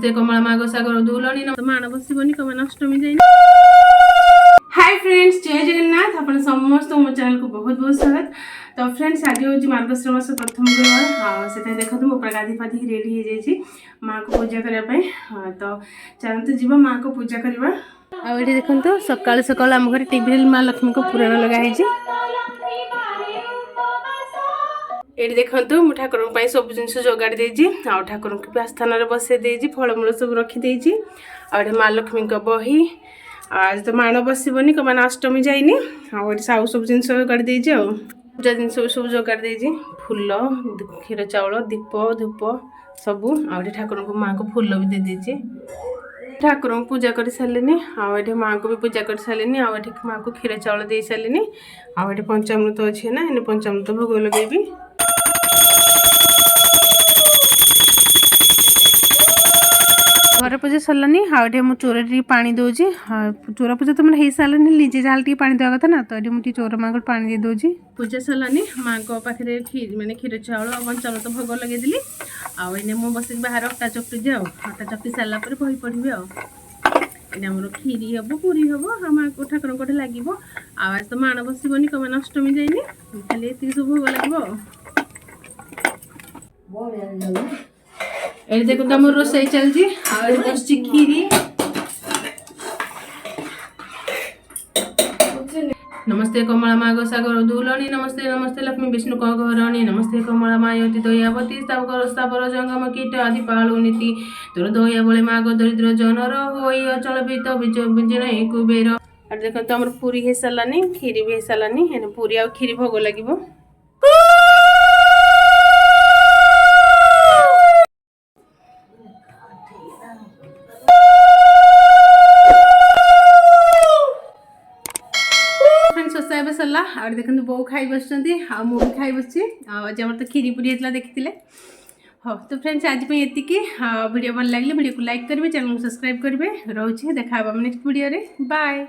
नमस्ते कमला मागो सागर दुलनी मान बसबनी कमान अष्टमी जाए। हाय फ्रेंड्स, जय जगन्नाथ। आप समस्त मो चैनल को बहुत बहुत स्वागत। तो फ्रेंड्स आज हूँ मार्गशीर मास प्रथम गुरुवार से देखो तो मुझे गाधी फाधी रेडी हो जाए माँ को पूजा करने। तो चलते जीव माँ को पूजा करवा। आए देखो तो सका सका आम घर टीवी माँ लक्ष्मी को पुराण लगाई। ये देखो मु ठाकुर सब जिन जोगाड़ देजी ठाकुर को आस्थान बसई देजी फलमूल सब रखीदे माँ लक्ष्मी बही। आज तो माण बसबनी कमान अष्टमी जाइनी साउ सब जिन जोगाड़ देजी पूजा जिन सब जोगाड़ देजी फूल क्षीर चाउल दीप धूप सबू ठाकुर को माँ को फूल भी दे देजी। ठाकुर को पूजा कर सारे आए माँ को भी पूजा कर सारे आए माँ को क्षीर चाउल दे सारे आए पंचामृत अच्छे ना इन पंचामृत भोग लगेबी। घर पूजा सरलानी आउटे मुझे चोर टी पा दूसरी चोर पूजा तो मैंने सारे निजे जहाँ टी पा देवा कथा ना तो ये मुझे चोर माँ को पा दे दूसरी। पूजा सरलानी माँ को पाखे खीर मैंने क्षीर चाउल पंचामृत भोग लगेदेली आने मुझे बस बाहर अटा चकटुजी अटा चकटी सारापर बही पढ़ी आमर खीरी हम पूरी हम माँ को ठाकुर कटे लगे आज तो माण बसबनी कमान अष्टमी जाइए खाली ये सब भोग लगे। ये देखो तो मोर रोसई चलती बस खीरी। नमस्ते कमला मागो सागर दुलनी नमस्ते नमस्ते लक्ष्मी विष्णु कौरणी नमस्ते कमला मायती दयावती स्थावर जंगम कीट आदि पालु नीति तोर दया बड़े माग दरिद्र जनर हो अचल बीत विजन कुबेर। देखो तो पूरी हो सारानी खीरी भी हो सारानी पूरी आ खीरी भोग लगे। सरला सरला और देखते बो खाई बस मुझे खाई बस आज तो खीरी पूरी होता देखी। हाँ तो फ्रेंड्स आज ये वीडियो भल लगे वीडियो को लाइक करेंगे चैनल को सब्सक्राइब करेंगे रोचे देखा नेक्स्ट वीडियो रे बाय।